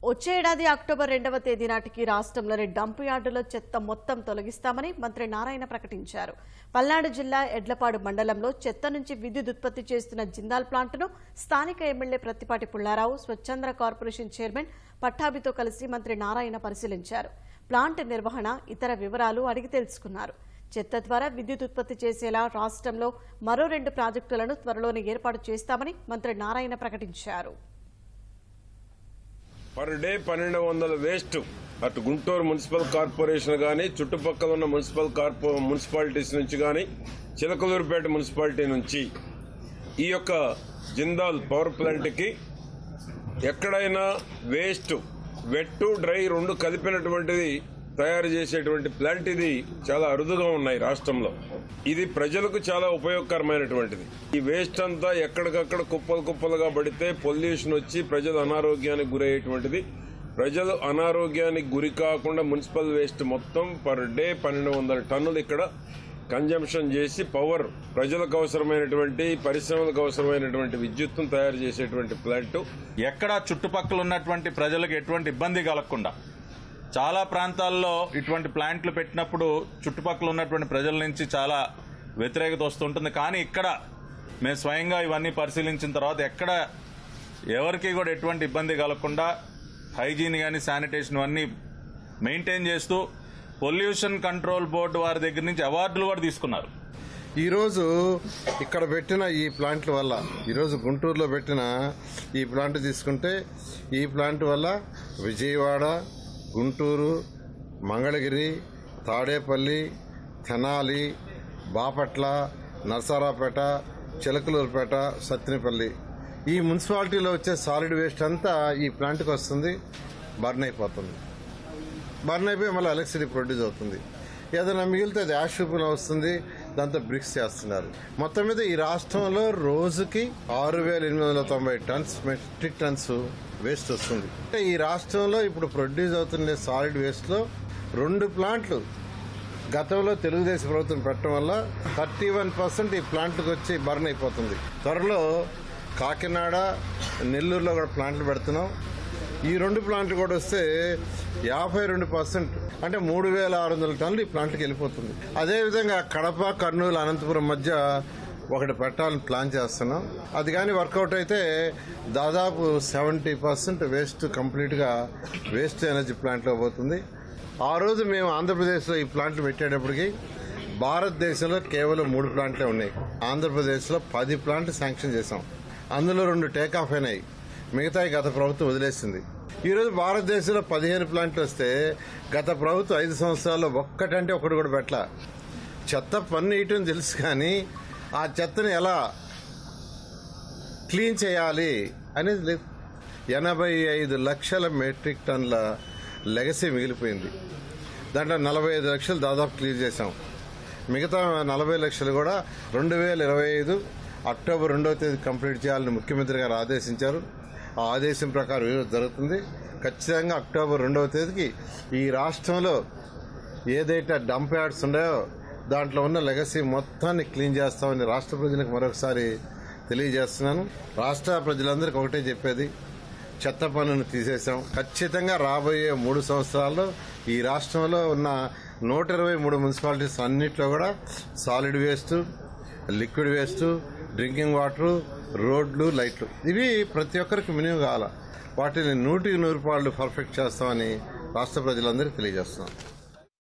వచ్చే ఏడాది అక్టోబర్ 2వ తేదీ నాటికి రాష్ట్రంలోని డంప్ యార్డులో చెత్త మొత్తం తొలగిస్తామని మంత్రి నారాయణ ప్రకటించారు. పల్నాడు జిల్లా ఎడ్లపాడు మండలంలో చెత్త నుంచి విద్యుత్ ఉత్పత్తి చేస్తున్న జిందాల్ ప్లాంట్ను స్థానిక ఎమ్మెల్యే ప్రత్తిపాటి పుల్లారావు, స్వచ్ఛంద కార్పొరేషన్ చైర్మన్ పట్టాభితో కలిసి మంత్రి నారాయణ పరిశీలించారు. ప్లాంట్ నిర్వహణ, ఇతర వివరాలు అడిగి తెలుసుకున్నారు. చెత్త ద్వారా విద్యుత్ ఉత్పత్తి చేసేలా రాష్ట్రంలో మరో 2 ప్రాజెక్టులను త్వరలోనే ఏర్పాటు చేస్తామని మంత్రి నారాయణ ప్రకటించారు. పర్ డే 1200 వేస్ట్ అటు గుంటూరు మున్సిపల్ కార్పొరేషన్ కానీ, చుట్టుపక్కల ఉన్న మున్సిపాలిటీస్ నుంచి కానీ, చిలకలూరుపేట మున్సిపాలిటీ నుంచి ఈ యొక్క జిందాల్ పవర్ ప్లాంట్కి ఎక్కడైనా వేస్ట్ వెట్ డ్రై 2 కలిపినటువంటిది తయారు చేసేటువంటి ప్లాంట్ ఇది చాలా అరుదుగా ఉన్నాయి రాష్ట్రంలో. ఇది ప్రజలకు చాలా ఉపయోగకరమైనటువంటిది. ఈ వేస్ట్ అంతా ఎక్కడికక్కడ కుప్పలుగా పడితే పొల్యూషన్ వచ్చి ప్రజలు అనారోగ్యానికి గురయ్యేటువంటిది. ప్రజలు అనారోగ్యానికి గురి కాకుండా మున్సిపల్ వేస్ట్ మొత్తం పర్ డే 1200 టన్నులు ఇక్కడ కన్జంప్షన్ చేసి పవర్ ప్రజలకు అవసరమైనటువంటి, పరిశ్రమలకు అవసరమైనటువంటి విద్యుత్తును తయారు చేసేటువంటి ప్లాంట్. ఎక్కడ చుట్టుపక్కల ఉన్నటువంటి ప్రజలకు ఎటువంటి ఇబ్బంది కలగకుండా చాలా ప్రాంతాల్లో ఇటువంటి ప్లాంట్లు పెట్టినప్పుడు చుట్టుపక్కల ఉన్నటువంటి ప్రజల నుంచి చాలా వ్యతిరేకత వస్తుంటుంది. కానీ ఇక్కడ మేము స్వయంగా ఇవన్నీ పరిశీలించిన తర్వాత ఎక్కడ ఎవరికి కూడా ఎటువంటి ఇబ్బంది కలగకుండా హైజీన్ కానీ, శానిటేషన్ అన్నీ మెయింటైన్ చేస్తూ పొల్యూషన్ కంట్రోల్ బోర్డు వారి దగ్గర నుంచి అవార్డులు కూడా తీసుకున్నారు. ఈరోజు ఇక్కడ పెట్టిన ఈ ప్లాంట్ల వల్ల, ఈరోజు గుంటూరులో పెట్టిన ఈ ప్లాంట్ తీసుకుంటే, ఈ ప్లాంట్ వల్ల విజయవాడ, గుంటూరు, మంగళగిరి, తాడేపల్లి, తెనాలి, బాపట్ల, నరసరావుపేట, చిలకలూరుపేట, సత్తినపల్లి ఈ మున్సిపాలిటీలో వచ్చే సాలిడ్ వేస్ట్ అంతా ఈ ప్లాంట్కి వస్తుంది. బర్న్ అయిపోతుంది. బర్న్ అయిపోయి మళ్ళీ ఎలక్ట్రిసిటీ ప్రొడ్యూస్ అవుతుంది. ఏదైనా మిగిలితే అది యాష్ రూపంలో వస్తుంది. దాంతో బ్రిక్స్ చేస్తున్నారు. మొత్తం మీద ఈ రాష్ట్రంలో రోజుకి 6890 టన్స్ మెట్రిక్ టన్స్ వేస్ట్ వస్తుంది. అంటే ఈ రాష్ట్రంలో ఇప్పుడు ప్రొడ్యూస్ అవుతున్న సాలిడ్ వేస్ట్లో 2 ప్లాంట్లు గతంలో తెలుగుదేశం ప్రభుత్వం పెట్టడం వల్ల 31% ఈ ప్లాంట్లకు వచ్చి బర్న్ అయిపోతుంది. త్వరలో కాకినాడ, నెల్లూరులో కూడా ప్లాంట్లు పెడుతున్నాం. ఈ 2 ప్లాంట్లు కూడా వస్తే 52%, అంటే 3600 టన్నులు ఈ ప్లాంట్కి వెళ్ళిపోతుంది. అదేవిధంగా కడప, కర్నూలు, అనంతపురం మధ్య ఒకటి పెట్టాలని ప్లాన్ చేస్తున్నాం. అది కానీ వర్కౌట్ అయితే దాదాపు 70% వేస్ట్ కంప్లీట్గా వేస్ట్ ఎనర్జీ ప్లాంట్లో పోతుంది. ఆ రోజు మేము ఆంధ్రప్రదేశ్లో ఈ ప్లాంట్లు పెట్టేటప్పటికి భారతదేశంలో కేవలం 3 ప్లాంట్లే ఉన్నాయి. ఆంధ్రప్రదేశ్లో 10 ప్లాంట్లు శాంక్షన్ చేశాం. అందులో 2 టేక్ ఆఫ్ అయినాయి. మిగతాయి గత ప్రభుత్వం వదిలేసింది. ఈరోజు భారతదేశంలో 15 ప్లాంట్లు వస్తే గత ప్రభుత్వం 5 సంవత్సరాల్లో ఒక్కటంటే ఒకటి కూడా పెట్టలా. చెత్త పన్ను వేయటం తెలుసు, కానీ ఆ చెత్తని ఎలా క్లీన్ చేయాలి అనేది లేదు. 85 లక్షల మెట్రిక్ టన్నుల లెగసీ మిగిలిపోయింది. దాంట్లో 45 లక్షలు దాదాపు క్లియర్ చేశాం. మిగతా 40 లక్షలు కూడా 2025 అక్టోబర్ 2వ తేదీ కంప్లీట్ చేయాలని ముఖ్యమంత్రి గారు ఆదేశించారు. ఆ ఆదేశం ప్రకారం ఈరోజు జరుగుతుంది. ఖచ్చితంగా అక్టోబర్ 2వ తేదీకి ఈ రాష్ట్రంలో ఏదైతే డంప్ యార్డ్స్ ఉన్నాయో దాంట్లో ఉన్న లెగసీ మొత్తాన్ని క్లీన్ చేస్తామని రాష్ట్ర ప్రజలకు మరొకసారి తెలియజేస్తున్నాను. రాష్ట్ర ప్రజలందరికీ ఒకటే చెప్పేది, చెత్త పన్నును తీసేసాం. ఖచ్చితంగా రాబోయే 3 సంవత్సరాల్లో ఈ రాష్ట్రంలో ఉన్న 123 మున్సిపాలిటీస్ అన్నింటిలో కూడా solid waste, liquid waste, drinking water, రోడ్లు, లైట్లు ఇవి ప్రతి ఒక్కరికి మినిమం కావాలి. వాటిని 100% పర్ఫెక్ట్ చేస్తామని రాష్ట్ర ప్రజలందరికీ తెలియజేస్తున్నాం.